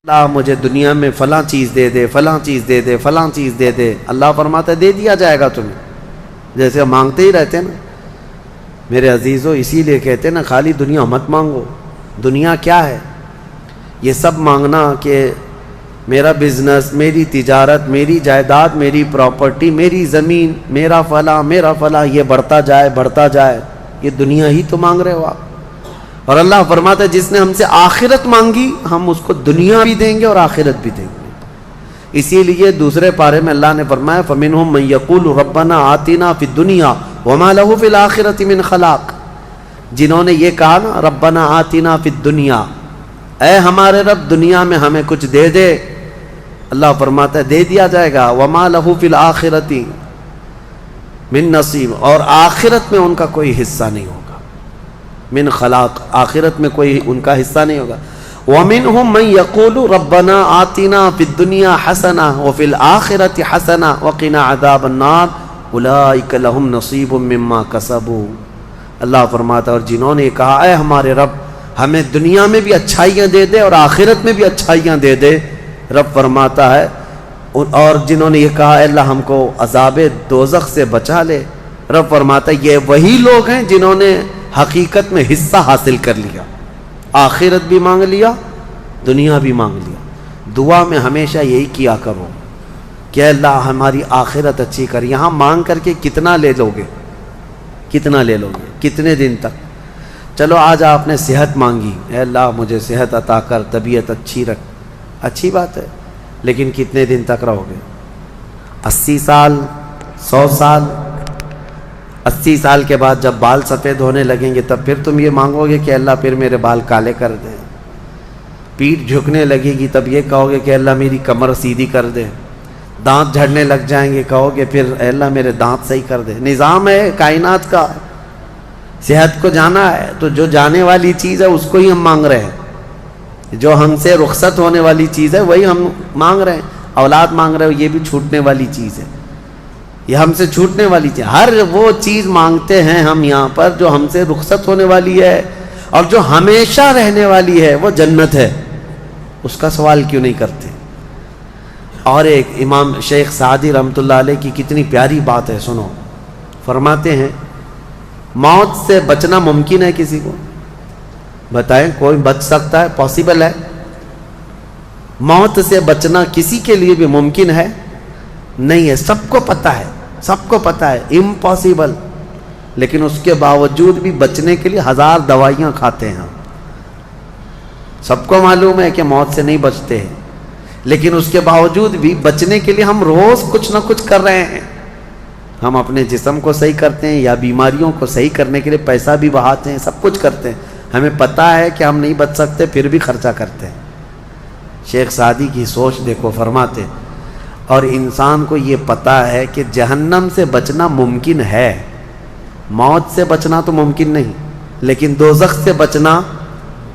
اللہ مجھے دنیا میں فلاں چیز دے دے، فلاں چیز دے دے، فلاں چیز دے دے، اللہ فرماتا ہے دے دیا جائے گا تمہیں، جیسے مانگتے ہی رہتے نا میرے عزیزو۔ اسی لیے کہتے ہیں نا خالی دنیا مت مانگو۔ دنیا کیا ہے؟ یہ سب مانگنا کہ میرا بزنس، میری تجارت، میری جائیداد، میری پراپرٹی، میری زمین، میرا فلاں یہ بڑھتا جائے بڑھتا جائے، یہ دنیا ہی تو مانگ رہے ہو آپ۔ اور اللہ فرماتا ہے جس نے ہم سے آخرت مانگی ہم اس کو دنیا بھی دیں گے اور آخرت بھی دیں گے۔ اسی لیے دوسرے پارے میں اللہ نے فرمایا فَمِنْهُمْ مَنْ يَقُولُ رَبَّنَا آتِنَا فِي الدُّنْيَا وَمَا لَهُ فِي الْآخِرَةِ مِنْ خَلَاقٍ، جنہوں نے یہ کہا نا ربنا آتنا فی الدنیا، اے ہمارے رب دنیا میں ہمیں کچھ دے دے، اللہ فرماتا ہے دے دیا جائے گا۔ وَمَا لَهُ فِي الْآخِرَةِ مِنْ نصیب، اور آخرت میں ان کا کوئی حصہ نہیں ہوگا۔ من خلاق، آخرت میں کوئی ان کا حصہ نہیں ہوگا۔ وَمِنْهُمْ مَنْ يَقُولُ رَبَّنَا آتِنَا فِي الدُّنْيَا حَسَنَةً وَفِي الْآخِرَةِ حَسَنَةً وَقِنَا عَذَابَ النَّارِ أُولَٰئِكَ لَهُمْ نَصِيبٌ مِّمَّا كَسَبُوا۔ اللہ فرماتا ہے اور جنہوں نے کہا اے ہمارے رب ہمیں دنیا میں بھی اچھائیاں دے دے اور آخرت میں بھی اچھائیاں دے دے، رب فرماتا ہے، اور جنہوں نے یہ کہا اے اللہ ہم کو عذاب دوزخ سے بچا لے، رب فرماتا ہے یہ وہی لوگ ہیں جنہوں نے حقیقت میں حصہ حاصل کر لیا، آخرت بھی مانگ لیا، دنیا بھی مانگ لیا۔ دعا میں ہمیشہ یہی کیا کرو کہ اللہ ہماری آخرت اچھی کر۔ یہاں مانگ کر کے کتنا لے لو گے؟ کتنا لے لو گے؟ کتنے دن تک؟ چلو آج آپ نے صحت مانگی، اے اللہ مجھے صحت عطا کر، طبیعت اچھی رکھ، اچھی بات ہے، لیکن کتنے دن تک رہو گے؟ 80 سال، 100 سال؟ 80 سال کے بعد جب بال سفید ہونے لگیں گے تب پھر تم یہ مانگو گے کہ اللہ پھر میرے بال کالے کر دے۔ پیٹھ جھکنے لگے گی تب یہ کہو گے کہ اللہ میری کمر سیدھی کر دے۔ دانت جھڑنے لگ جائیں گے کہو گے پھر اے اللہ میرے دانت صحیح کر دے۔ نظام ہے کائنات کا، صحت کو جانا ہے تو جو جانے والی چیز ہے اس کو ہی ہم مانگ رہے ہیں، جو ہم سے رخصت ہونے والی چیز ہے وہی ہم مانگ رہے ہیں۔ اولاد مانگ رہے ہو یہ بھی چھوٹنے والی چیز ہے، یہ ہم سے چھوٹنے والی چیز، ہر وہ چیز مانگتے ہیں ہم یہاں پر جو ہم سے رخصت ہونے والی ہے، اور جو ہمیشہ رہنے والی ہے وہ جنت ہے، اس کا سوال کیوں نہیں کرتے؟ اور ایک امام شیخ سعدی رحمۃ اللہ علیہ کی کتنی پیاری بات ہے، سنو۔ فرماتے ہیں موت سے بچنا ممکن ہے کسی کو؟ بتائیں کوئی بچ سکتا ہے؟ پاسبل ہے؟ موت سے بچنا کسی کے لیے بھی ممکن ہے؟ نہیں ہے، سب کو پتہ ہے، سب کو پتہ ہے امپاسبل، لیکن اس کے باوجود بھی بچنے کے لیے 1000 دوائیاں کھاتے ہیں ہم۔ سب کو معلوم ہے کہ موت سے نہیں بچتے ہیں، لیکن اس کے باوجود بھی بچنے کے لیے ہم روز کچھ نہ کچھ کر رہے ہیں۔ ہم اپنے جسم کو صحیح کرتے ہیں یا بیماریوں کو صحیح کرنے کے لیے پیسہ بھی بہاتے ہیں، سب کچھ کرتے ہیں، ہمیں پتہ ہے کہ ہم نہیں بچ سکتے پھر بھی خرچہ کرتے ہیں۔ شیخ سعدی کی سوچ دیکھو، فرماتے اور انسان کو یہ پتہ ہے کہ جہنم سے بچنا ممکن ہے، موت سے بچنا تو ممکن نہیں، لیکن دوزخ سے بچنا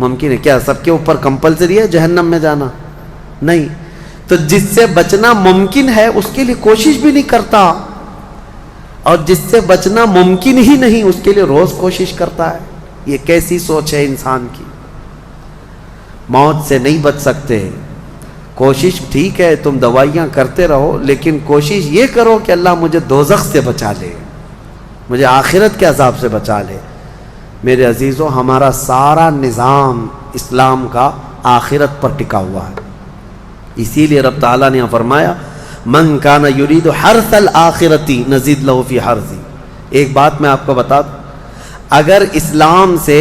ممکن ہے۔ کیا سب کے اوپر کمپلسری ہے جہنم میں جانا؟ نہیں۔ تو جس سے بچنا ممکن ہے اس کے لیے کوشش بھی نہیں کرتا، اور جس سے بچنا ممکن ہی نہیں اس کے لیے روز کوشش کرتا ہے۔ یہ کیسی سوچ ہے انسان کی؟ موت سے نہیں بچ سکتے، کوشش ٹھیک ہے تم دوائیاں کرتے رہو، لیکن کوشش یہ کرو کہ اللہ مجھے دوزخ سے بچا لے، مجھے آخرت کے عذاب سے بچا لے۔ میرے عزیزو ہمارا سارا نظام اسلام کا آخرت پر ٹکا ہوا ہے، اسی لیے رب تعالیٰ نے فرمایا من کان یرید حرث الآخرۃ نزید لہ فی حرثہ۔ ایک بات میں آپ کو بتا دوں، اگر اسلام سے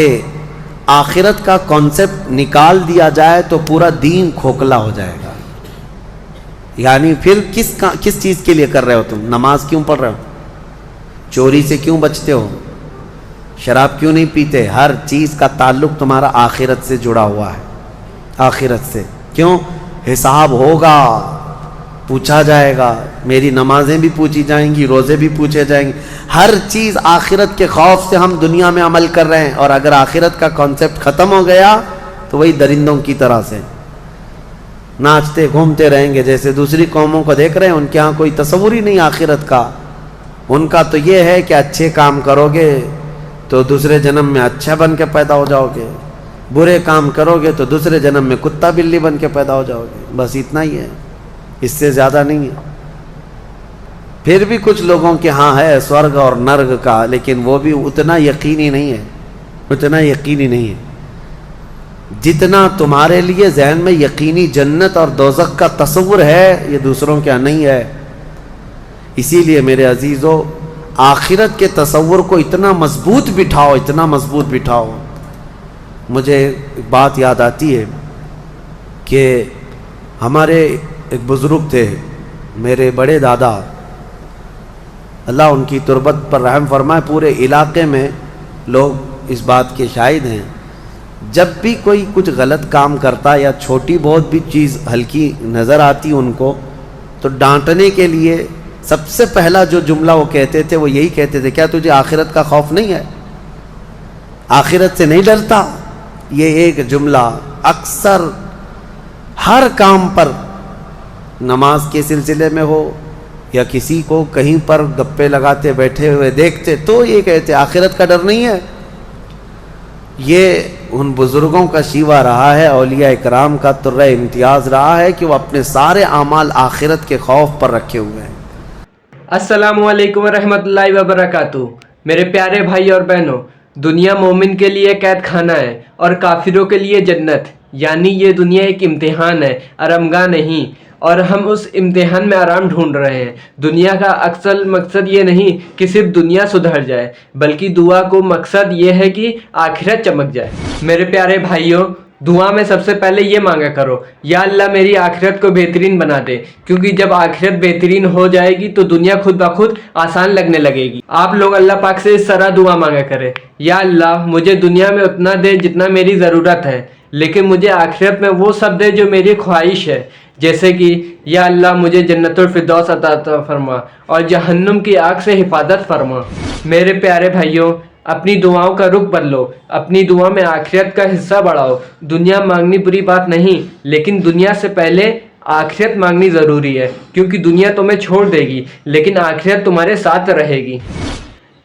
آخرت کا کانسیپٹ نکال دیا جائے تو پورا دین کھوکھلا ہو جائے گا۔ یعنی پھر کس چیز کے لیے کر رہے ہو تم؟ نماز کیوں پڑھ رہے ہو؟ چوری سے کیوں بچتے ہو؟ شراب کیوں نہیں پیتے؟ ہر چیز کا تعلق تمہارا آخرت سے جڑا ہوا ہے، آخرت سے۔ کیوں؟ حساب ہوگا، پوچھا جائے گا، میری نمازیں بھی پوچھی جائیں گی، روزے بھی پوچھے جائیں گے، ہر چیز آخرت کے خوف سے ہم دنیا میں عمل کر رہے ہیں، اور اگر آخرت کا کانسیپٹ ختم ہو گیا تو وہی درندوں کی طرح سے ناچتے گھومتے رہیں گے۔ جیسے دوسری قوموں کو دیکھ رہے ہیں، ان کے ہاں کوئی تصور ہی نہیں آخرت کا، ان کا تو یہ ہے کہ اچھے کام کرو گے تو دوسرے جنم میں اچھا بن کے پیدا ہو جاؤ گے، برے کام کرو گے تو دوسرے جنم میں کتا بلی بن کے پیدا ہو جاؤ گے، بس اتنا ہی ہے، اس سے زیادہ نہیں ہے۔ پھر بھی کچھ لوگوں کے ہاں ہے سورگ اور نرگ کا، لیکن وہ بھی اتنا یقینی نہیں ہے، اتنا یقینی نہیں ہے جتنا تمہارے لیے ذہن میں یقینی جنت اور دوزخ کا تصور ہے، یہ دوسروں کے ہاں نہیں ہے۔ اسی لیے میرے عزیزو، آخرت کے تصور کو اتنا مضبوط بٹھاؤ، اتنا مضبوط بٹھاؤ۔ مجھے ایک بات یاد آتی ہے کہ ہمارے ایک بزرگ تھے، میرے بڑے دادا، اللہ ان کی تربت پر رحم فرمائے، پورے علاقے میں لوگ اس بات کے شاہد ہیں، جب بھی کوئی کچھ غلط کام کرتا یا چھوٹی بہت بھی چیز ہلکی نظر آتی ان کو، تو ڈانٹنے کے لیے سب سے پہلا جو جملہ وہ کہتے تھے وہ یہی کہتے تھے، کیا تجھے آخرت کا خوف نہیں ہے؟ آخرت سے نہیں ڈرتا؟ یہ ایک جملہ اکثر ہر کام پر، نماز کے سلسلے میں ہو یا کسی کو کہیں پر گپے لگاتے بیٹھے ہوئے دیکھتے تو یہ کہتے آخرت کا ڈر نہیں ہے۔ یہ ان بزرگوں کا شیوا رہا ہے، اولیاء اکرام کا طرہ امتیاز رہا ہے کہ وہ اپنے سارے اعمال آخرت کے خوف پر رکھے ہوئے ہیں۔ السلام علیکم ورحمۃ اللہ وبرکاتہ۔ میرے پیارے بھائی اور بہنوں، دنیا مومن کے لیے قید خانہ ہے اور کافروں کے لیے جنت، یعنی یہ دنیا ایک امتحان ہے، آرامگاہ نہیں، اور ہم اس امتحان میں آرام ڈھونڈ رہے ہیں۔ دنیا کا اصل مقصد یہ نہیں کہ صرف دنیا سدھر جائے، بلکہ دعا کو مقصد یہ ہے کہ آخرت چمک جائے۔ میرے پیارے بھائیوں، دعا میں سب سے پہلے یہ مانگا کرو، یا اللہ میری آخرت کو بہترین بنا دے، کیونکہ جب آخرت بہترین ہو جائے گی تو دنیا خود بخود آسان لگنے لگے گی۔ آپ لوگ اللہ پاک سے اس طرح دعا مانگا کرے، یا اللہ مجھے دنیا میں اتنا دے جتنا میری ضرورت ہے، لیکن مجھے آخرت میں وہ سب دے جو میری خواہش ہے، جیسے کہ یا اللہ مجھے جنت الفردوس عطا فرما اور جہنم کی آگ سے حفاظت فرما۔ میرے پیارے بھائیوں، اپنی دعاؤں کا رخ بدلو، اپنی دعا میں آخرت کا حصہ بڑھاؤ۔ دنیا مانگنی بری بات نہیں، لیکن دنیا سے پہلے آخرت مانگنی ضروری ہے، کیونکہ دنیا تمہیں چھوڑ دے گی لیکن آخرت تمہارے ساتھ رہے گی۔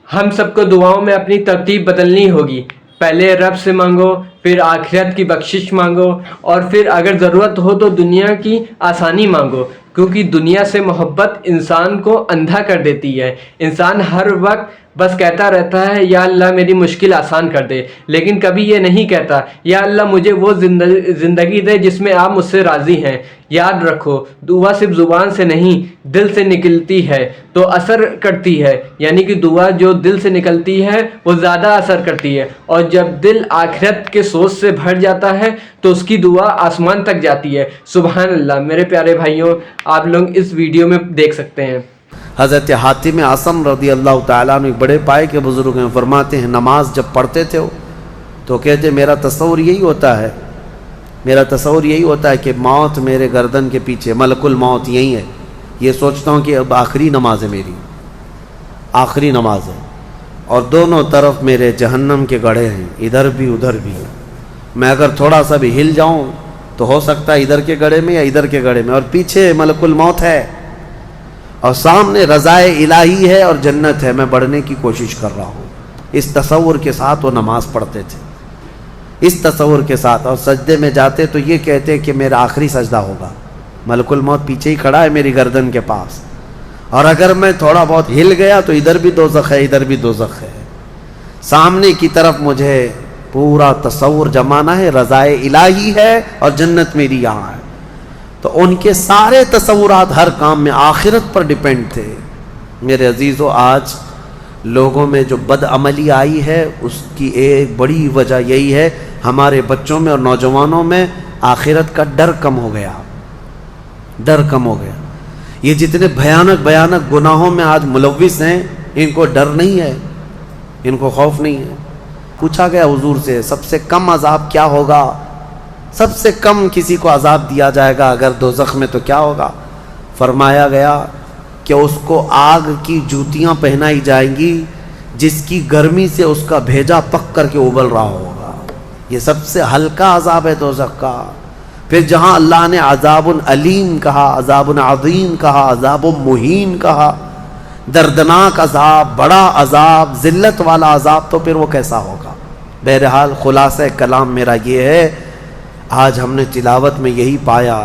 ہم سب کو دعاؤں میں اپنی ترتیب بدلنی ہوگی، پہلے رب سے مانگو، پھر آخرت کی بخشش مانگو، اور پھر اگر ضرورت ہو تو دنیا کی آسانی مانگو، کیونکہ دنیا سے محبت انسان کو اندھا کر دیتی ہے۔ انسان ہر وقت بس کہتا رہتا ہے یا اللہ میری مشکل آسان کر دے، لیکن کبھی یہ نہیں کہتا یا اللہ مجھے وہ زندگی دے جس میں آپ مجھ سے راضی ہیں۔ یاد رکھو، دعا صرف زبان سے نہیں دل سے نکلتی ہے تو اثر کرتی ہے، یعنی کہ دعا جو دل سے نکلتی ہے وہ زیادہ اثر کرتی ہے، اور جب دل آخرت کے سوچ سے بھر جاتا ہے تو اس کی دعا آسمان تک جاتی ہے۔ سبحان اللہ۔ میرے پیارے بھائیوں، آپ لوگ اس ویڈیو میں دیکھ سکتے ہیں حضرت حاتم اعصم رضی اللہ تعالیٰ عنہ بڑے پائے کے بزرگ ہیں، فرماتے ہیں نماز جب پڑھتے تھے تو کہتے میرا تصور یہی ہوتا ہے، میرا تصور یہی ہوتا ہے کہ موت میرے گردن کے پیچھے، ملک الموت یہی ہے، یہ سوچتا ہوں کہ اب آخری نماز ہے، میری آخری نماز ہے، اور دونوں طرف میرے جہنم کے گڑھے ہیں، ادھر بھی ادھر بھی، میں اگر تھوڑا سا بھی ہل جاؤں تو ہو سکتا ہے ادھر کے گڑھے میں یا ادھر کے گڑھے میں، اور پیچھے ملک الموت ہے اور سامنے رضائے الہی ہے اور جنت ہے، میں بڑھنے کی کوشش کر رہا ہوں۔ اس تصور کے ساتھ وہ نماز پڑھتے تھے، اس تصور کے ساتھ، اور سجدے میں جاتے تو یہ کہتے کہ میرا آخری سجدہ ہوگا، ملک الموت پیچھے ہی کھڑا ہے میری گردن کے پاس، اور اگر میں تھوڑا بہت ہل گیا تو ادھر بھی دوزخ ہے، ادھر بھی دوزخ ہے، سامنے کی طرف مجھے پورا تصور جمانا ہے، رضائے الہی ہے اور جنت میری یہاں ہے۔ تو ان کے سارے تصورات ہر کام میں آخرت پر ڈیپینڈ تھے۔ میرے عزیزو، آج لوگوں میں جو بد عملی آئی ہے اس کی ایک بڑی وجہ یہی ہے، ہمارے بچوں میں اور نوجوانوں میں آخرت کا ڈر کم ہو گیا، ڈر کم ہو گیا۔ یہ جتنے بھیانک گناہوں میں آج ملوث ہیں، ان کو ڈر نہیں ہے، ان کو خوف نہیں ہے۔ پوچھا گیا حضور سے سب سے کم عذاب کیا ہوگا، سب سے کم کسی کو عذاب دیا جائے گا اگر دوزخ میں تو کیا ہوگا؟ فرمایا گیا کہ اس کو آگ کی جوتیاں پہنائی جائیں گی جس کی گرمی سے اس کا بھیجا پک کر کے ابل رہا ہوگا۔ یہ سب سے ہلکا عذاب ہے دوزخ کا۔ پھر جہاں اللہ نے عذاب علیم کہا، عذاب عظیم کہا، عذاب مہین کہا، دردناک عذاب، بڑا عذاب، ذلت والا عذاب، تو پھر وہ کیسا ہوگا؟ بہرحال خلاصہ کلام میرا یہ ہے، آج ہم نے تلاوت میں یہی پایا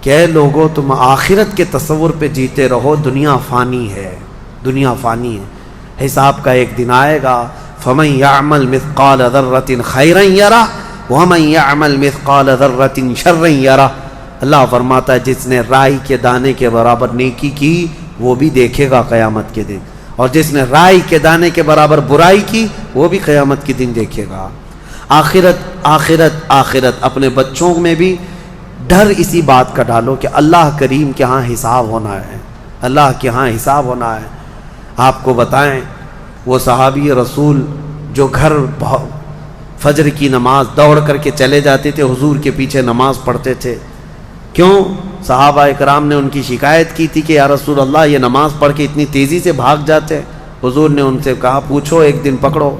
کہ اے لوگوں تم آخرت کے تصور پہ جیتے رہو، دنیا فانی ہے، دنیا فانی ہے، حساب کا ایک دن آئے گا۔ فَمَن يَعْمَلْ مِثْقَالَ ذَرَّةٍ خَيْرًا يَرَهُ وَمَن يَعْمَلْ مِثْقَالَ ذَرَّةٍ شَرًّا يَرَهُ۔ اللہ فرماتا ہے جس نے رائی کے دانے کے برابر نیکی کی وہ بھی دیکھے گا قیامت کے دن، اور جس نے رائی کے دانے کے برابر برائی کی وہ بھی قیامت کے دن دیکھے گا۔ آخرت آخرت آخرت، اپنے بچوں میں بھی ڈر اسی بات کا ڈالو کہ اللہ کریم کے ہاں حساب ہونا ہے، اللہ کے ہاں حساب ہونا ہے۔ آپ کو بتائیں وہ صحابی رسول جو گھر فجر کی نماز دوڑ کر کے چلے جاتے تھے، حضور کے پیچھے نماز پڑھتے تھے، کیوں؟ صحابہ اکرام نے ان کی شکایت کی تھی کہ یا رسول اللہ یہ نماز پڑھ کے اتنی تیزی سے بھاگ جاتے۔ حضور نے ان سے کہا پوچھو، ایک دن پکڑو۔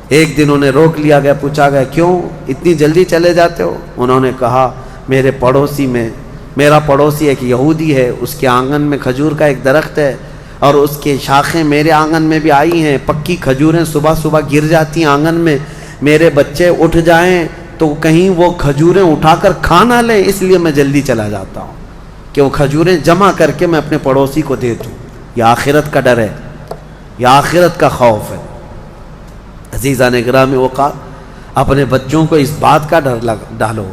ایک دن انہیں روک لیا گیا، پوچھا گیا کیوں اتنی جلدی چلے جاتے ہو؟ انہوں نے کہا میرے پڑوسی میں، میرا پڑوسی ایک یہودی ہے، اس کے آنگن میں کھجور کا ایک درخت ہے اور اس کے شاخیں میرے آنگن میں بھی آئی ہیں، پکی کھجوریں صبح صبح گر جاتی ہیں آنگن میں، میرے بچے اٹھ جائیں تو کہیں وہ کھجوریں اٹھا کر کھا نہ لیں، اس لیے میں جلدی چلا جاتا ہوں کہ وہ کھجوریں جمع کر کے میں اپنے پڑوسی کو دے دوں۔ یہ آخرت کا ڈر ہے، یہ آخرت کا خوف ہے۔ عزیزان گرامی اوقات، اپنے بچوں کو اس بات کا ڈر ڈالو۔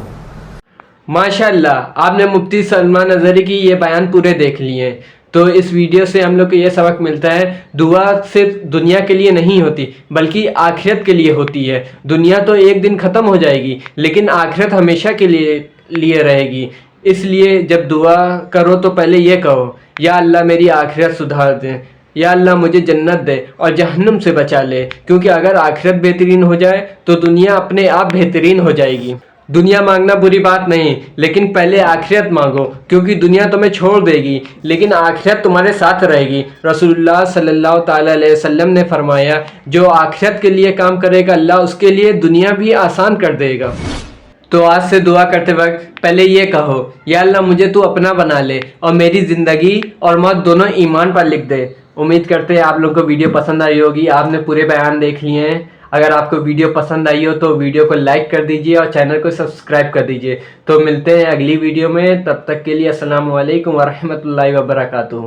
ماشاءاللہ، آپ نے مفتی سلمان اظہری کی یہ بیان پورے دیکھ لیے ہیں۔ تو اس ویڈیو سے ہم لوگ کو یہ سبق ملتا ہے، دعا صرف دنیا کے لیے نہیں ہوتی بلکہ آخرت کے لیے ہوتی ہے۔ دنیا تو ایک دن ختم ہو جائے گی لیکن آخرت ہمیشہ کے لیے رہے گی۔ اس لیے جب دعا کرو تو پہلے یہ کہو، یا اللہ میری آخرت سدھار دے، یا اللہ مجھے جنت دے اور جہنم سے بچا لے، کیونکہ اگر آخرت بہترین ہو جائے تو دنیا اپنے آپ بہترین ہو جائے گی۔ دنیا مانگنا بری بات نہیں، لیکن پہلے آخرت مانگو، کیونکہ دنیا تمہیں چھوڑ دے گی لیکن آخرت تمہارے ساتھ رہے گی۔ رسول اللہ صلی اللہ تعالیٰ علیہ وسلم نے فرمایا جو آخرت کے لیے کام کرے گا اللہ اس کے لیے دنیا بھی آسان کر دے گا۔ تو آج سے دعا کرتے وقت پہلے یہ کہو، یا اللہ مجھے تو اپنا بنا لے اور میری زندگی اور موت دونوں ایمان پر لکھ دے۔ امید کرتے ہیں آپ لوگوں کو ویڈیو پسند آئی ہوگی، آپ نے پورے بیان دیکھ لیے ہیں۔ اگر آپ کو ویڈیو پسند آئی ہو تو ویڈیو کو لائک کر دیجئے اور چینل کو سبسکرائب کر دیجئے۔ تو ملتے ہیں اگلی ویڈیو میں، تب تک کے لیے السلام علیکم ورحمۃ اللہ وبرکاتہ۔